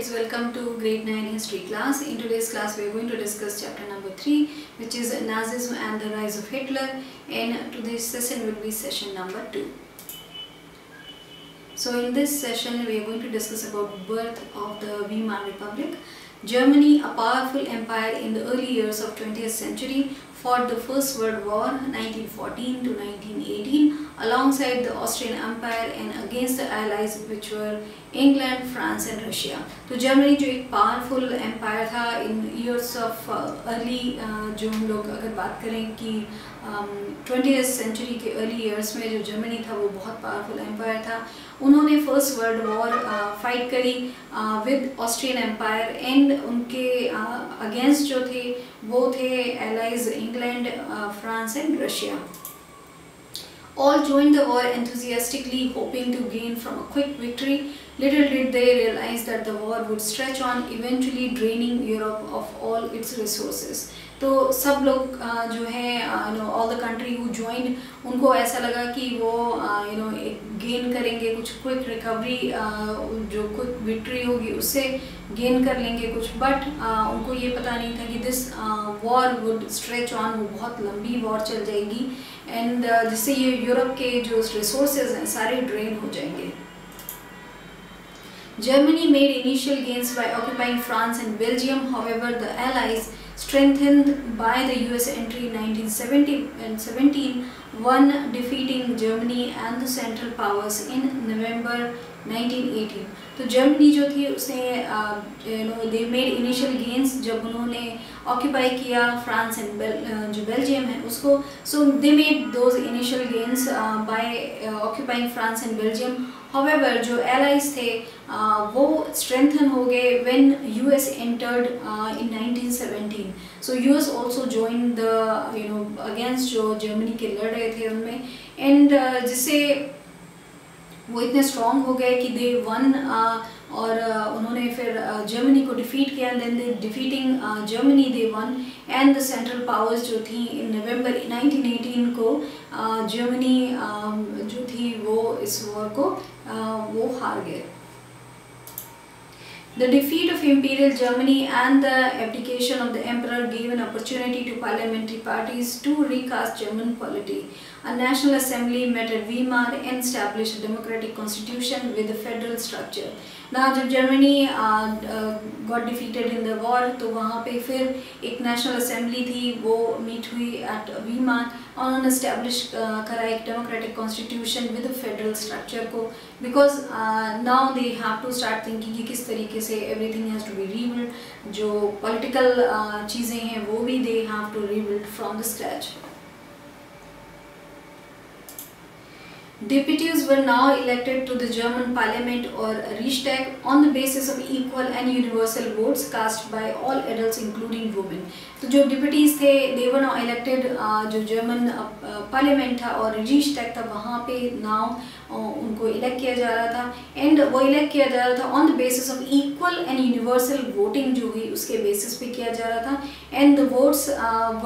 kids, welcome to grade 9 history class. In today's class we are going to discuss chapter number 3, which is Nazism and the rise of Hitler, and today's session will be session number 2. So in this session we are going to discuss about birth of the Weimar Republic. Germany, a powerful empire in the early years of 20th century, fought the First World War 1914 to 1918 alongside the Austrian Empire and against the Allies, which were England, France and Russia. तो Germany जो एक powerful empire था इन years of early, जो हम लोग अगर बात करें कि 20th सेंचुरी के अर्ली ईयर्स में जो जर्मनी था वो बहुत पावरफुल एम्पायर था. उन्होंने फर्स्ट वर्ल्ड वॉर फाइट करी विद ऑस्ट्रियन एम्पायर एंड उनके अगेंस्ट जो थे वो थे allies England, France and Russia. All joined the war enthusiastically, hoping to gain from a quick victory. Little did they realize that the war would stretch on, eventually draining Europe of all its resources. तो सब लोग जो है all the country who joined, उनको ऐसा लगा कि वो एक गेन करेंगे, कुछ क्विक रिकवरी, जो क्विक विक्ट्री होगी उससे गेन कर लेंगे कुछ, बट उनको ये पता नहीं था कि this war would stretch on, वो बहुत लंबी वॉर चल जाएगी एंड जिससे ये यूरोप के जो रिसोर्सेज हैं सारे ड्रेन हो जाएंगे. Germany made initial gains by occupying France and Belgium. However, the Allies, strengthened by the US entry in 1917, won, defeating Germany and the Central Powers in November 1918. तो Germany जो थी उसने they made initial gains जब उन्होंने occupy किया France and जो Belgium है उसको. So they made those initial gains by occupying France and Belgium. However, जो एलाइज थे वो स्ट्रेंथन हो गए when US entered in 1917. So US also joined the against जो जर्मनी के लड़ रहे थे उनमें, एंड जिससे वो इतने स्ट्रॉन्ग हो गए कि दे वन और उन्होंने फिर जर्मनी को डिफीट किया. Then they defeating Germany they won and the central powers जो थी इन नवंबर 1918 को जर्मनी जो थी वो इस वॉर को वो हार गए. The defeat of Imperial Germany and the abdication of the Emperor gave an opportunity to parliamentary parties to recast German polity. A national assembly met at Weimar and established a democratic constitution with a federal structure. Now, जब Germany got defeated in the war, तो वहाँ पे फिर एक national assembly थी, वो meet हुई at Weimar और उन्होंने establish करा एक democratic constitution with a federal structure को, because now they have to start thinking कि किस तरीके से everything has to be rebuilt. जो political चीज़ें हैं वो भी they have to rebuild from the scratch. Deputies were now elected to the German parliament or Reichstag on the basis of equal and universal votes cast by all adults including women. तो जो deputies थे they were now elected, जो German parliament था और Reichstag था वहाँ पे now उनको elect किया जा रहा था, and वो elect किया जा रहा था on the basis of equal and universal voting जो हुई उसके basis पे किया जा रहा था, and the votes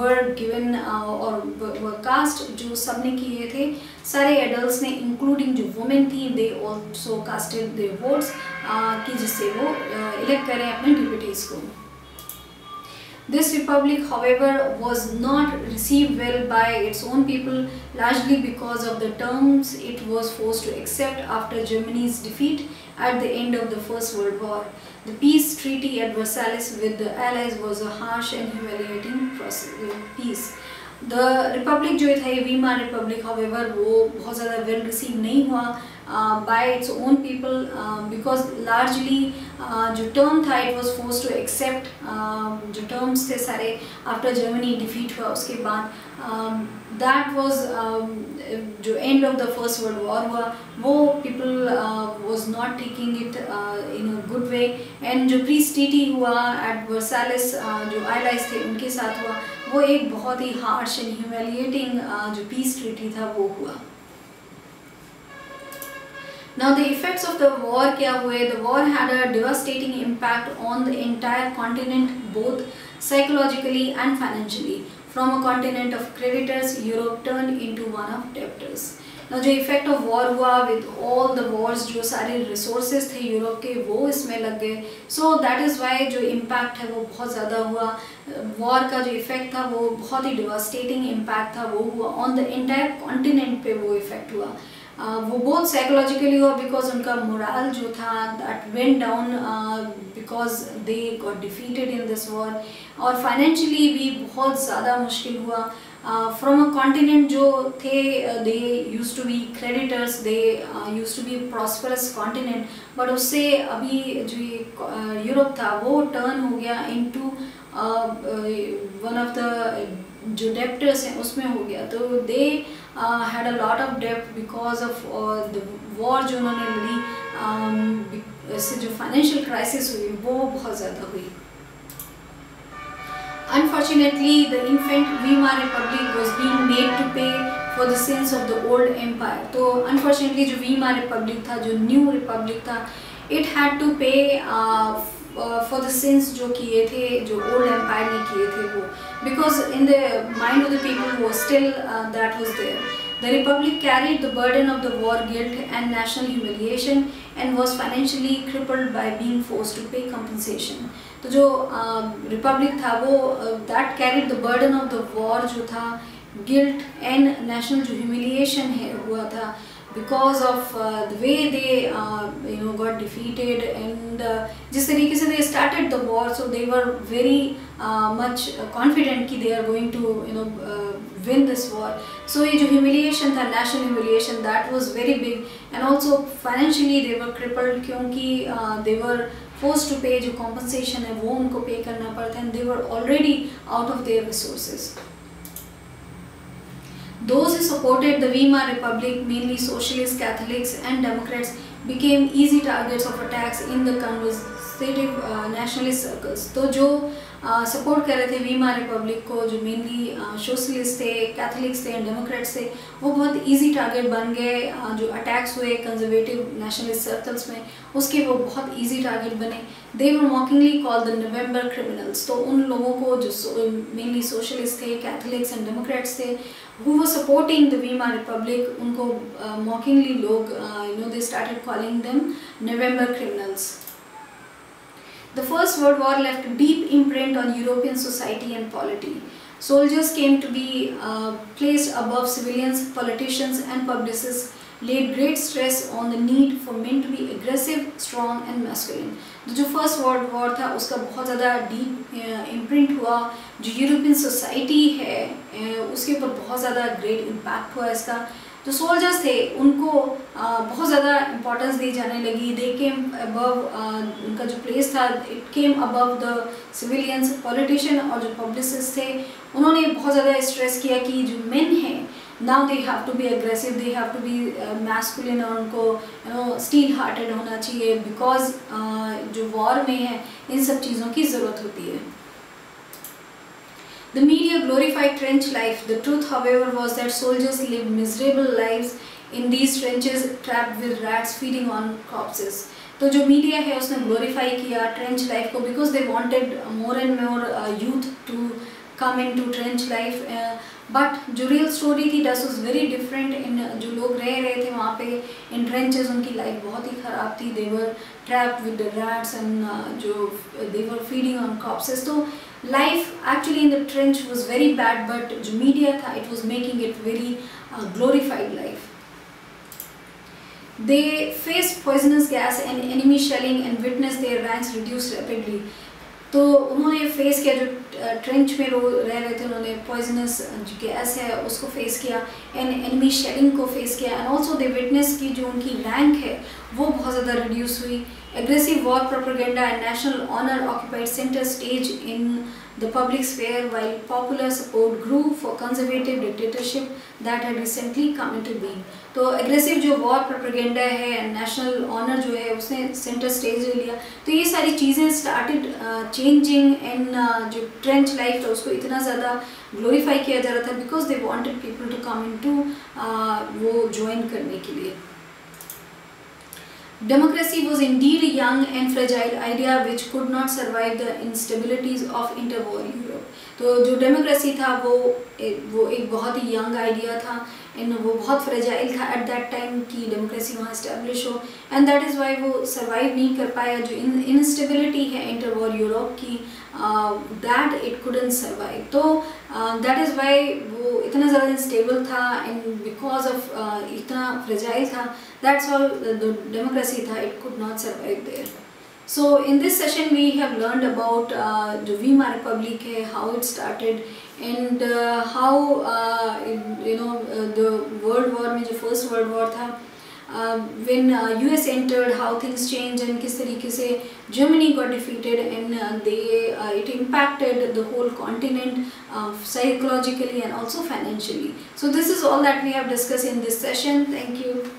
were given और were cast जो सबने किए थे सारे adults ने including जो women थी they also casted their votes कि जिससे वो elect करें अपने deputies को. This republic, however, was not received well by its own people, largely because of the terms it was forced to accept after Germany's defeat at the end of the First World War. The peace treaty at Versailles with the Allies was a harsh and humiliating peace. The republic जो था वीमार Republic, however, वो बहुत ज़्यादा well receive नहीं हुआ by its own people because largely जो term था it was forced to accept, जो terms थे सारे after Germany defeat हुआ उसके बाद that was जो end of the First World War हुआ वो people was not taking it in a good way, and जो peace treaty हुआ at Versailles जो allies थे उनके साथ हुआ वो एक बहुत ही harsh and humiliating जो peace treaty था वो हुआ. Now the effects of the war क्या हुए? The war had a devastating impact on the entire continent, both psychologically and financially. From a continent of creditors, Europe turned into one of debtors. ना जो effect of war हुआ with all the Wars, जो सारे resources थे Europe के वो इसमें लग गए। सो दैट इज़ वाई जो इम्पैक्ट है वो बहुत ज़्यादा हुआ। वॉर का जो इफेक्ट था वो बहुत ही डिवास्टेटिंग इम्पैक्ट था, वो हुआ ऑन द एंटायर कॉन्टिनेंट पे वो इफेक्ट हुआ। वो बहुत साइकोलॉजिकली हुआ बिकॉज उनका मोरल जो था that went down because they got defeated in this war. और फाइनेंशियली भी बहुत ज़्यादा मुश्किल हुआ। फ्रॉम अ कॉन्टिनेंट जो थे they use to be creditors, they use to be prosperous continent, but उससे अभी जो ये यूरोप था वो टर्न हो गया इनटू वन ऑफ द जो डेप्टर्स हैं उसमें हो गया। तो they had a lot of डेप्ट बिकॉज ऑफ द वॉर जो उन्होंने लड़ी, इससे जो फाइनेंशियल क्राइसिस हुई वो बहुत ज़्यादा हुई। Unfortunately, the infant Weimar Republic was being made to pay for the sins of the old empire. तो unfortunately जो Weimar Republic था, जो न्यू रिपब्लिक था, it had to pay for the sins जो किए थे, जो old empire ने किए थे वो, because in the mind of the people was still that was there. The republic carried the burden of the war guilt and national humiliation and was financially crippled by being forced to pay compensation. तो जो republic था वो that carried the burden of the war जो था, guilt and national जो humiliation है हुआ था because of the way they got defeated and जिस तरीके से they started the war, so they were very much confident कि they are going to win this war. So ये जो humiliation था, national humiliation, that was very big, and also financially they were crippled क्योंकि they were forced to pay जो compensation है वो उनको pay करना पड़ता है, and they were already out of their resources. Those who supported the Weimar Republic, mainly socialists, Catholics and Democrats, became easy targets of attacks in the conservative nationalist circles. तो जो support कर रहे थे वीमार Republic को, जो mainly socialist थे, Catholics थे and democrats थे, वो बहुत इजी टारगेट बन गए। जो अटैक्स हुए कंजर्वेटिव नेशनलिस्ट सर्कल्स में, उसके वो बहुत इजी टारगेट बने। They were mockingly called the November criminals. तो उन लोगों को जो मेनली सोशलिस्ट थे, कैथलिक्स एंड डेमोक्रेट्स थे, who were supporting the Weimar Republic, उनको मॉकिंगली लोग they started calling them November criminals. The First World War left a deep imprint on European society and polity. Soldiers came to be placed above civilians, politicians and publicists laid great stress on the need for men to be aggressive, strong and masculine. जो first world war था उसका बहुत ज़्यादा deep imprint हुआ, जो European society है उसके ऊपर बहुत ज़्यादा ग्रेट इम्पैक्ट हुआ इसका। जो सोल्जर्स थे उनको बहुत ज़्यादा इम्पोर्टेंस दी जाने लगी। दे केम अबव, उनका जो प्लेस था it came above the civilians, politician और जो पब्लिसिस्ट थे उन्होंने बहुत ज़्यादा स्ट्रेस किया कि जो मेन हैं now they have to be aggressive, they have to be masculine, और उनको स्टील हार्टेड होना चाहिए बिकॉज जो वॉर में है इन सब चीज़ों की ज़रूरत होती है। The media glorified trench life. The truth, however, was that soldiers lived miserable lives in these trenches, trapped with rats feeding on corpses. तो जो मीडिया है उसने ग्लोरीफाई किया ट्रेंच लाइफ को because they wanted more and more youth to come in to trench life, but जो real story थी that was very different. इन जो लोग रह रहे थे वहाँ पे इन ट्रेंचेस, उनकी लाइफ बहुत ही ख़राब थी। They were trapped with the rats and जो they were feeding on corpses. तो life actually in the trench was very bad, but जो मीडिया था it was making it very glorified life. They faced poisonous gas and enemy shelling and witnessed their ranks reduce rapidly. तो उन्होंने face किया, जो trench में रह रहे थे उन्होंने पॉइजनस जो गैस है उसको फेस किया एंड एनिमी शेलिंग को फेस किया, एंड ऑल्सो दे विटनेस की जो उनकी रैंक है वो बहुत ज़्यादा रिड्यूस हुई। Aggressive war propaganda and national honour occupied centre stage in the public sphere, while popular support grew for conservative dictatorship that had recently come into being. तो aggressive जो war propaganda है and national honor जो है उसने center stage ले लिया। तो ये सारी चीज़ें started changing and जो trench life था उसको इतना ज़्यादा glorify किया जा रहा था because they wanted people to come into वो join करने के लिए। Democracy was indeed a young and fragile idea which could not survive the instabilities of interwar Europe. तो जो डेमोक्रेसी था वो एक बहुत ही यंग आइडिया था इन वो बहुत फ्रेजाइल था एट दैट टाइम कि डेमोक्रेसी वहाँ इस्टेब्लिश हो, एंड दैट इज़ वाई वो सर्वाइव नहीं कर पाया. जो इंस्टेबिलिटी है इंटर वॉर यूरोप की, दैट इट कुडंट सर्वाइव. तो दैट इज़ वाई वो इतना ज़्यादा इंस्टेबल था, एंड बिकॉज ऑफ इतना फ्रेजाइल था, दैट्स ऑल द डेमोक्रेसी था, it could not survive there. So in this session we have learned about the Weimar Republic, how it started, and how the World War में जो First World War था, when US entered, how things changed, and किस तरीके से Germany got defeated, and it impacted the whole continent psychologically and also financially. So this is all that we have discussed in this session. Thank you.